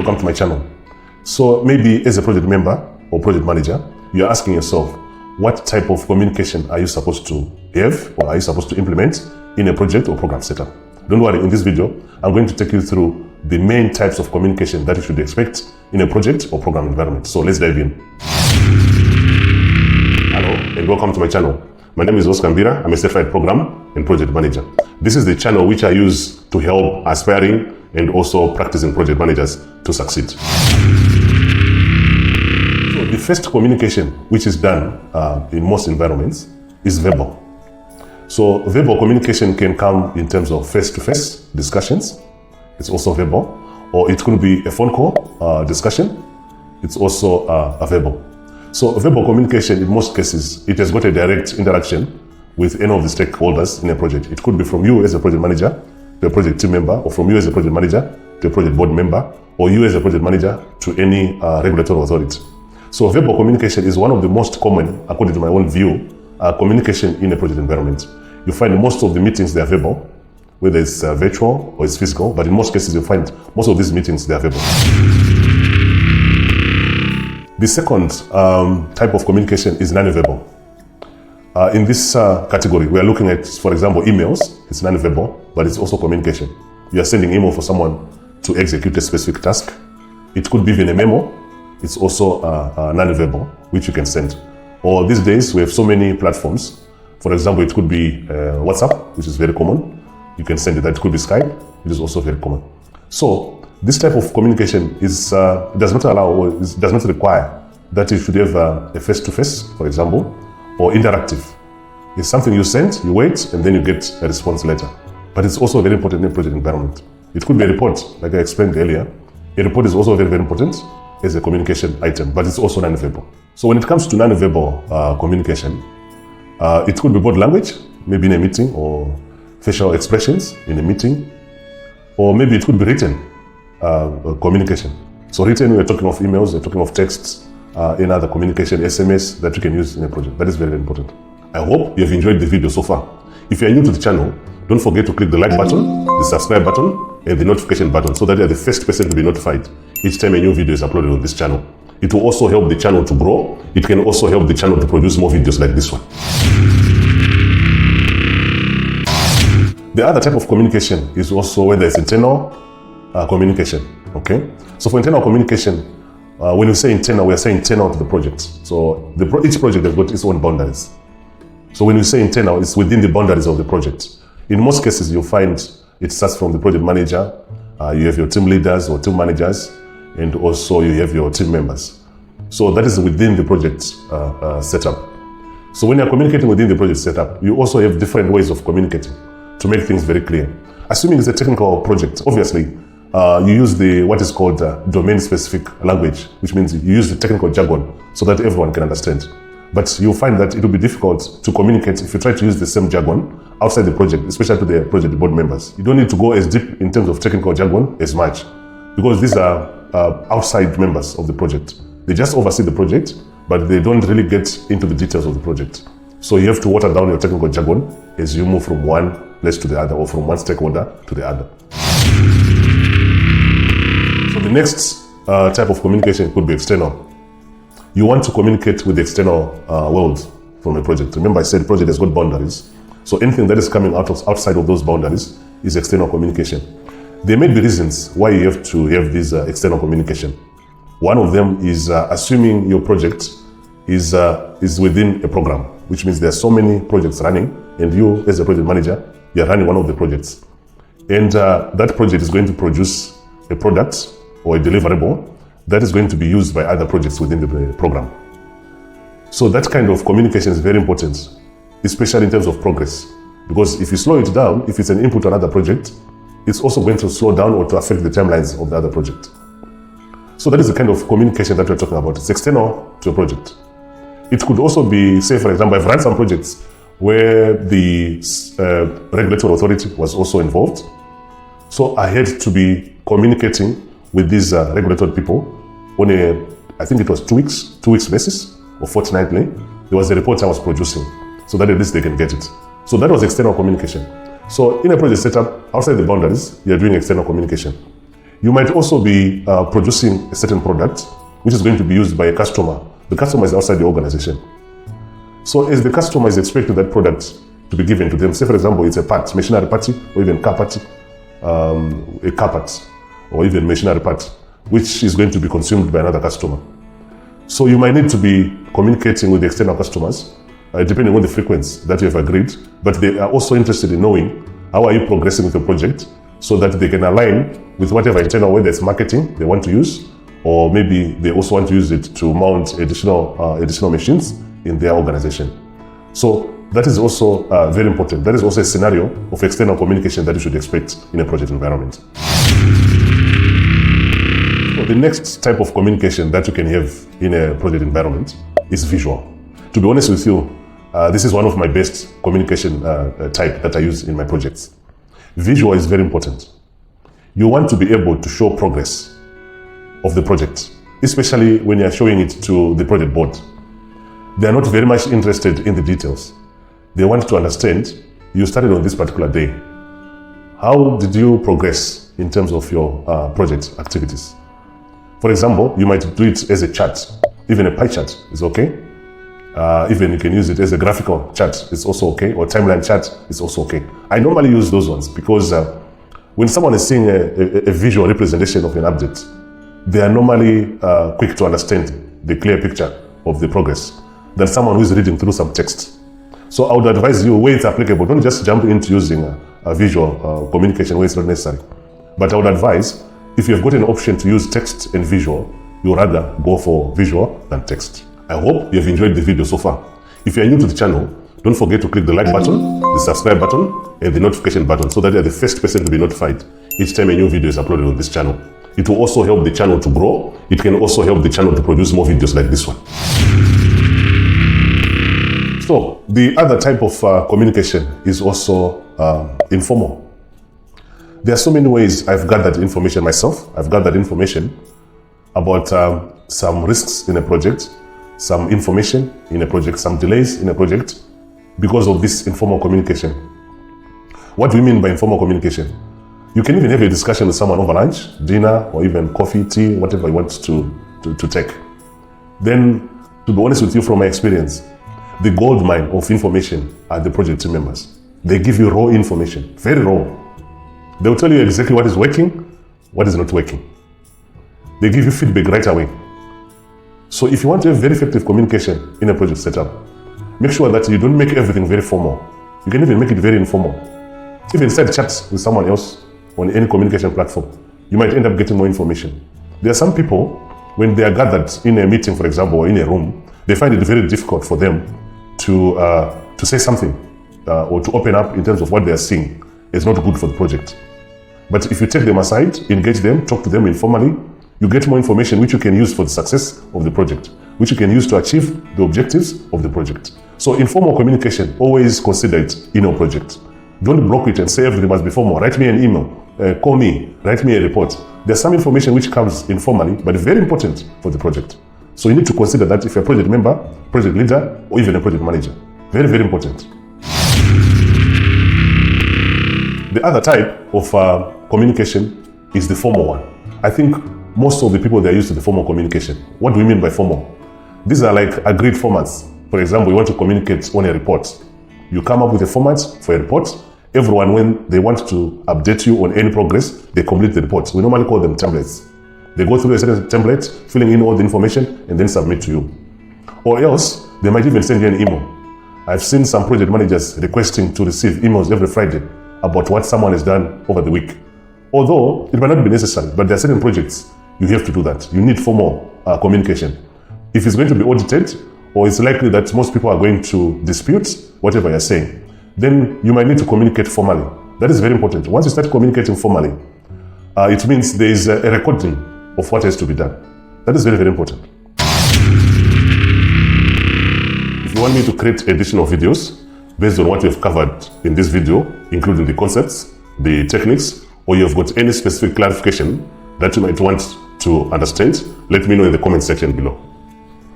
welcome to my channel. So maybe as a project member or project manager, you're asking yourself, what type of communication are you supposed to have or are you supposed to implement in a project or program setup? Don't worry, in this video, I'm going to take you through the main types of communication that you should expect in a project or program environment. So let's dive in. Hello and welcome to my channel. My name is Oscar Mbira. I'm a certified program and project manager. This is the channel which I use to help aspiring and also practicing project managers to succeed. So the first communication which is done in most environments is verbal. So verbal communication can come in terms of face-to-face discussions. It's also verbal, or it could be a phone call discussion. It's also a verbal. So verbal communication, in most cases, it has got a direct interaction with any of the stakeholders in a project. It could be from you as a project manager to a project team member, or from you as a project manager to a project board member, or you as a project manager to any regulatory authority. So verbal communication is one of the most common, according to my own view, communication in a project environment. You find most of the meetings, they are verbal, whether it's virtual or it's physical, but in most cases you find most of these meetings, they are verbal. The second type of communication is non-verbal. In this category, we are looking at, for example, emails. It's non-verbal, but it's also communication. You are sending email for someone to execute a specific task. It could be even a memo. It's also non-verbal, which you can send. Or these days, we have so many platforms. For example, it could be WhatsApp, which is very common. You can send it. That could be Skype, which is also very common. So this type of communication is does not allow, or does not require that you should have a face-to-face, for example, or interactive. It's something you send, you wait, and then you get a response later. But it's also very important in a project environment. It could be a report, like I explained earlier. A report is also very, very important as a communication item, but it's also non-verbal. So when it comes to non-verbal communication, it could be body language, maybe in a meeting, or facial expressions in a meeting, or maybe it could be written communication. So written, we're talking of emails, we're talking of texts, in other communication, SMS that you can use in a project. That is very, very important. I hope you have enjoyed the video so far. If you are new to the channel, don't forget to click the like button, the subscribe button, and the notification button so that you are the first person to be notified each time a new video is uploaded on this channel. It will also help the channel to grow. It can also help the channel to produce more videos like this one. The other type of communication is also whether it's internal communication. Okay, so for internal communication, when we say internal, we are saying internal to the project. So each project has got its own boundaries. So when we say internal, it's within the boundaries of the project. In most cases, you'll find it starts from the project manager. You have your team leaders or team managers, and also you have your team members. So that is within the project setup. So when you're communicating within the project setup, you also have different ways of communicating to make things very clear. Assuming it's a technical project, obviously, you use what is called domain-specific language, which means you use the technical jargon so that everyone can understand. But you'll find that it will be difficult to communicate if you try to use the same jargon outside the project, especially to the project board members. You don't need to go as deep in terms of technical jargon as much, because these are outside members of the project. They just oversee the project, but they don't really get into the details of the project. So you have to water down your technical jargon as you move from one place to the other, or from one stakeholder to the other. So the next type of communication could be external. You want to communicate with the external world from a project. Remember I said the project has got boundaries. So anything that is coming outside of those boundaries is external communication. There may be reasons why you have to have this external communication. One of them is assuming your project is within a program, which means there are so many projects running, and you as a project manager, you are running one of the projects. And that project is going to produce a product or a deliverable that is going to be used by other projects within the program. So that kind of communication is very important, especially in terms of progress. Because if you slow it down, if it's an input to another project, it's also going to slow down or to affect the timelines of the other project. So that is the kind of communication that we're talking about. It's external to a project. It could also be, say for example, I've run some projects where the regulatory authority was also involved. So I had to be communicating with these regulatory people on I think it was 2 weeks basis, or fortnightly. There was a report I was producing, so that at least they can get it. So that was external communication. So in a project setup, outside the boundaries, you're doing external communication. You might also be producing a certain product which is going to be used by a customer. The customer is outside the organization. So as the customer is expecting that product to be given to them, say for example, it's a part, machinery part, or even car part, a car part, or even machinery part, which is going to be consumed by another customer. So you might need to be communicating with the external customers, depending on the frequency that you have agreed, but they are also interested in knowing how are you progressing with the project so that they can align with whatever internal, whether it's marketing they want to use, or maybe they also want to use it to mount additional machines in their organization. So that is also very important. That is also a scenario of external communication that you should expect in a project environment. So the next type of communication that you can have in a project environment is visual. To be honest with you, this is one of my best communication type that I use in my projects. Visual is very important. You want to be able to show progress of the project, especially when you're showing it to the project board. They are not very much interested in the details. They want to understand, you started on this particular day. How did you progress in terms of your project activities? For example, you might do it as a chart. Even a pie chart is okay. Even you can use it as a graphical chart, it's also okay, or timeline chart is also okay. I normally use those ones because when someone is seeing a visual representation of an object, they are normally quick to understand the clear picture of the progress than someone who is reading through some text. So I would advise you, where it's applicable, don't just jump into using a visual communication where it's not necessary. But I would advise, if you have got an option to use text and visual, you rather go for visual than text. I hope you have enjoyed the video so far. If you are new to the channel, don't forget to click the like button, the subscribe button, and the notification button so that you are the first person to be notified each time a new video is uploaded on this channel. It will also help the channel to grow. It can also help the channel to produce more videos like this one. So, the other type of communication is also informal. There are so many ways I've gathered information myself. I've gathered information about some risks in a project, some information in a project, some delays in a project because of this informal communication. What do we mean by informal communication? You can even have a discussion with someone over lunch, dinner, or even coffee, tea, whatever you want to take. Then, to be honest with you, from my experience, the gold mine of information are the project team members. They give you raw information, very raw. They will tell you exactly what is working, what is not working. They give you feedback right away. So if you want to have very effective communication in a project setup, make sure that you don't make everything very formal. You can even make it very informal. Even start chats with someone else on any communication platform. You might end up getting more information. There are some people, when they are gathered in a meeting, for example, or in a room, they find it very difficult for them to say something or to open up in terms of what they are seeing. It's not good for the project. But if you take them aside, engage them, talk to them informally, you get more information which you can use for the success of the project, which you can use to achieve the objectives of the project. So informal communication, always consider it in your project. Don't block it and say everything must be formal. Write me an email, call me, write me a report. There's some information which comes informally, but very important for the project. So you need to consider that if you're a project member, project leader, or even a project manager. Very, very important. The other type of communication is the formal one. I think most of the people, they are used to the formal communication. What do we mean by formal? These are like agreed formats. For example, you want to communicate on a report. You come up with a format for a report. Everyone, when they want to update you on any progress, they complete the report. We normally call them templates. They go through a certain template, filling in all the information, and then submit to you. Or else, they might even send you an email. I've seen some project managers requesting to receive emails every Friday about what someone has done over the week. Although, it might not be necessary, but there are certain projects, you have to do that. You need formal communication. If it's going to be audited, or it's likely that most people are going to dispute whatever you're saying, then you might need to communicate formally. That is very important. Once you start communicating formally, it means there is a recording of what has to be done. That is very, very important. If you want me to create additional videos based on what you've covered in this video, including the concepts, the techniques, or you've got any specific clarification that you might want to understand, let me know in the comment section below.